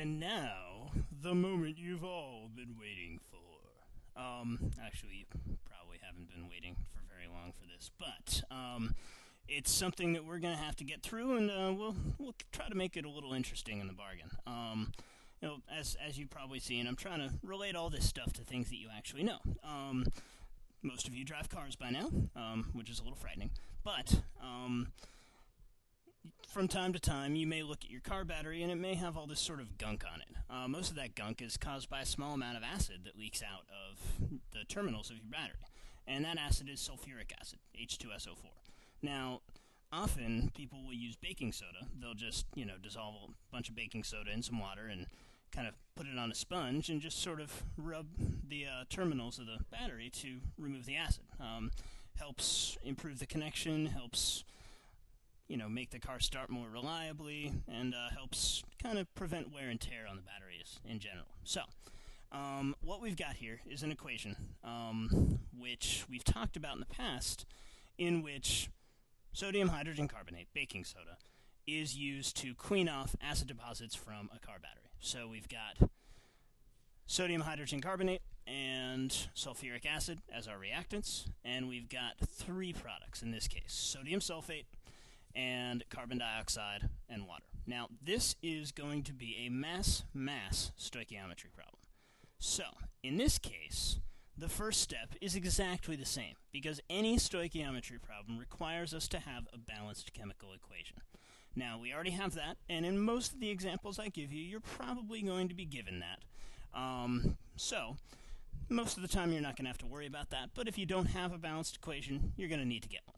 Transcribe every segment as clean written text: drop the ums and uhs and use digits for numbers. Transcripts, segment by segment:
And now, the moment you've all been waiting for. Actually, you probably haven't been waiting for very long for this, but it's something that we're going to have to get through, and we'll try to make it a little interesting in the bargain. As you've probably seen, I'm trying to relate all this stuff to things that you actually know. Most of you drive cars by now, which is a little frightening, but from time to time, you may look at your car battery and it may have all this sort of gunk on it. Most of that gunk is caused by a small amount of acid that leaks out of the terminals of your battery. And that acid is sulfuric acid, H2SO4. Now, often people will use baking soda. They'll just, dissolve a bunch of baking soda in some water and kind of put it on a sponge and just sort of rub the terminals of the battery to remove the acid. Helps improve the connection, helps make the car start more reliably, and helps kind of prevent wear and tear on the batteries in general. So, what we've got here is an equation, which we've talked about in the past, in which sodium hydrogen carbonate, baking soda, is used to clean off acid deposits from a car battery. So we've got sodium hydrogen carbonate and sulfuric acid as our reactants, and we've got three products in this case: sodium sulfate, and carbon dioxide, and water. Now, this is going to be a mass stoichiometry problem. So, in this case, the first step is exactly the same, because any stoichiometry problem requires us to have a balanced chemical equation. Now, we already have that, and in most of the examples I give you, you're probably going to be given that. So, most of the time you're not going to have to worry about that, but if you don't have a balanced equation, you're going to need to get one.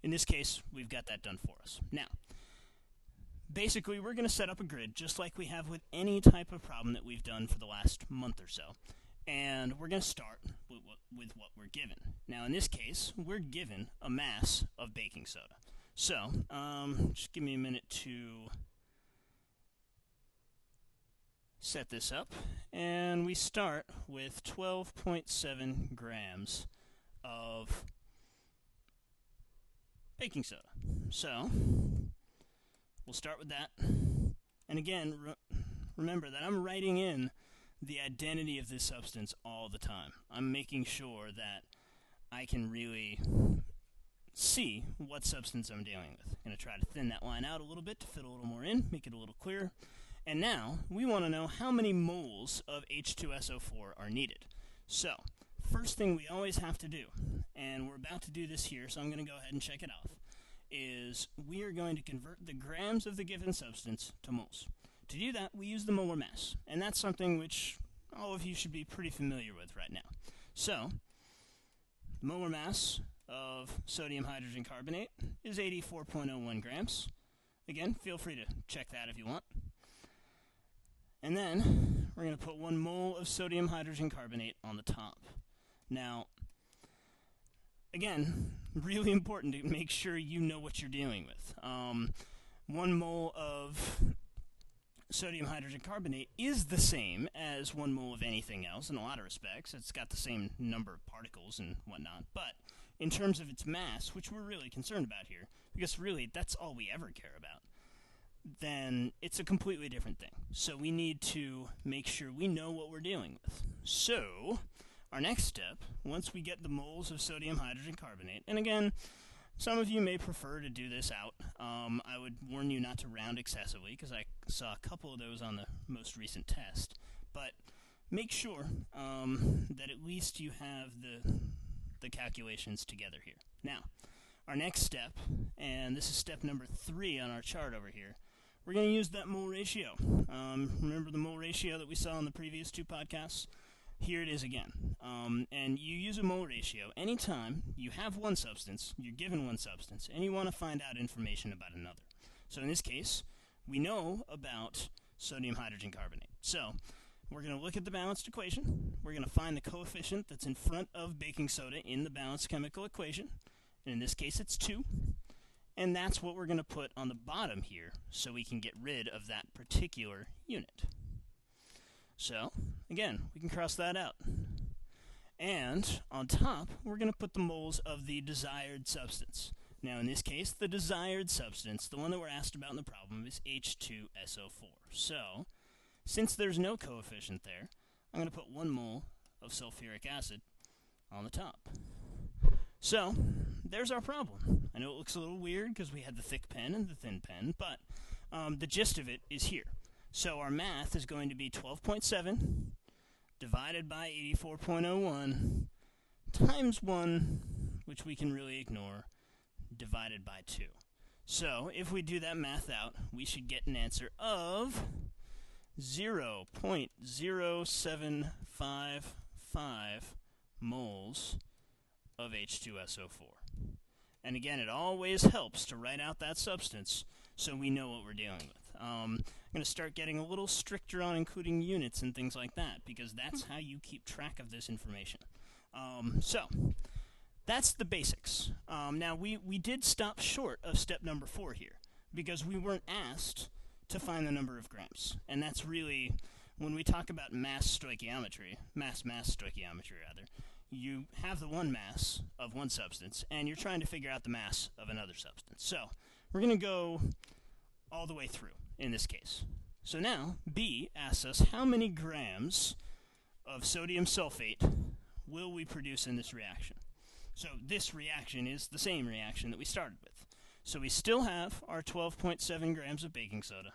In this case, we've got that done for us. Now, basically, we're going to set up a grid just like we have with any type of problem that we've done for the last month or so. And we're going to start with what we're given. Now, in this case, we're given a mass of baking soda. So, just give me a minute to set this up. And we start with 12.7 grams of baking soda. So, we'll start with that. And again, remember that I'm writing in the identity of this substance all the time. I'm making sure that I can really see what substance I'm dealing with. I'm going to try to thin that line out a little bit to fit a little more in, make it a little clearer. And now, we want to know how many moles of H2SO4 are needed. So, first thing we always have to do, and we're about to do this here, so I'm going to go ahead and check it off, is we are going to convert the grams of the given substance to moles. To do that, we use the molar mass, and that's something which all of you should be pretty familiar with right now. So, molar mass of sodium hydrogen carbonate is 84.01 grams. Again, feel free to check that if you want. And then, we're going to put 1 mole of sodium hydrogen carbonate on the top. Now, again, really important to make sure you know what you're dealing with. 1 mole of sodium hydrogen carbonate is the same as 1 mole of anything else in a lot of respects. It's got the same number of particles and whatnot. But in terms of its mass, which we're really concerned about here, because really that's all we ever care about, then it's a completely different thing. So we need to make sure we know what we're dealing with. So, our next step, once we get the moles of sodium hydrogen carbonate, and again, some of you may prefer to do this out. I would warn you not to round excessively, because I saw a couple of those on the most recent test. But make sure that at least you have the calculations together here. Now, our next step, and this is step number 3 on our chart over here, we're going to use that mole ratio. Remember the mole ratio that we saw in the previous 2 podcasts? Here it is again. And you use a mole ratio anytime you have one substance, you're given one substance, and you want to find out information about another. So in this case, we know about sodium hydrogen carbonate. So we're going to look at the balanced equation. We're going to find the coefficient that's in front of baking soda in the balanced chemical equation. And in this case, it's 2. And that's what we're going to put on the bottom here so we can get rid of that particular unit. So, again, we can cross that out. And on top, we're going to put the moles of the desired substance. Now, in this case, the desired substance, the one that we're asked about in the problem, is H2SO4. So, since there's no coefficient there, I'm going to put 1 mole of sulfuric acid on the top. So, there's our problem. I know it looks a little weird because we had the thick pen and the thin pen, but the gist of it is here. So our math is going to be 12.7 divided by 84.01 times 1, which we can really ignore, divided by 2. So, if we do that math out, we should get an answer of 0.0755 moles of H2SO4. And again, it always helps to write out that substance so we know what we're dealing with. I'm going to start getting a little stricter on including units and things like that, because that's how you keep track of this information. So, that's the basics. Now, we did stop short of step number 4 here, because we weren't asked to find the number of grams. And that's really, when we talk about mass stoichiometry, mass stoichiometry rather, you have the one mass of one substance, and you're trying to figure out the mass of another substance. So, we're going to go all the way through in this case. So now, B asks us how many grams of sodium sulfate will we produce in this reaction. So this reaction is the same reaction that we started with. So we still have our 12.7 grams of baking soda.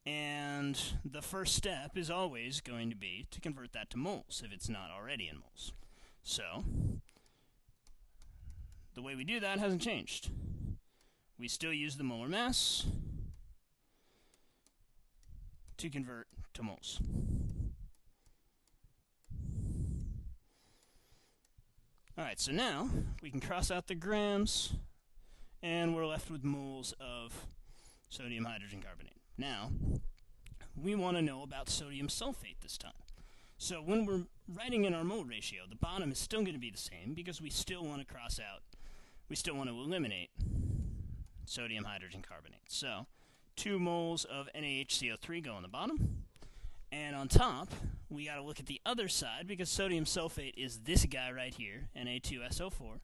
And the first step is always going to be to convert that to moles, if it's not already in moles. So, the way we do that hasn't changed. We still use the molar mass to convert to moles. Alright, so now we can cross out the grams, and we're left with moles of sodium hydrogen carbonate. Now, we want to know about sodium sulfate this time. So when we're writing in our mole ratio, the bottom is still going to be the same because we still want to cross out, we still want to eliminate sodium hydrogen carbonate. So 2 moles of NaHCO3 go on the bottom. And on top, we got to look at the other side because sodium sulfate is this guy right here, Na2SO4.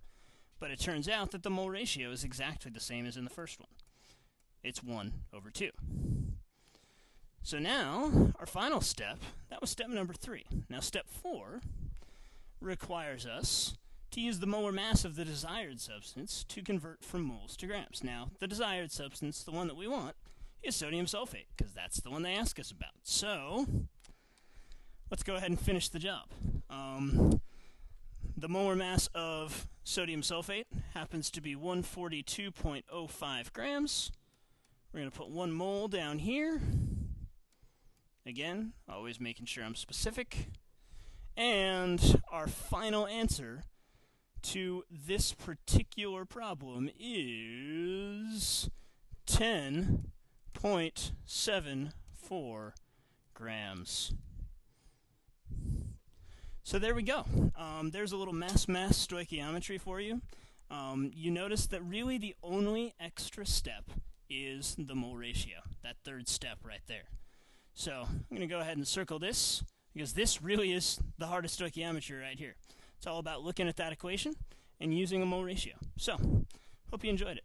But it turns out that the mole ratio is exactly the same as in the first one. It's 1/2. So now, our final step, that was step number 3. Now step 4 requires us to use the molar mass of the desired substance to convert from moles to grams. Now, the desired substance, the one that we want, is sodium sulfate, because that's the one they ask us about. So, let's go ahead and finish the job. The molar mass of sodium sulfate happens to be 142.05 grams. We're going to put 1 mole down here. Again, always making sure I'm specific. And our final answer to this particular problem is 10.74 grams. So there we go. There's a little mass stoichiometry for you. You notice that really the only extra step is the mole ratio, that third step right there. So I'm going to go ahead and circle this, because this really is the hardest stoichiometry right here. It's all about looking at that equation and using a mole ratio. So, hope you enjoyed it.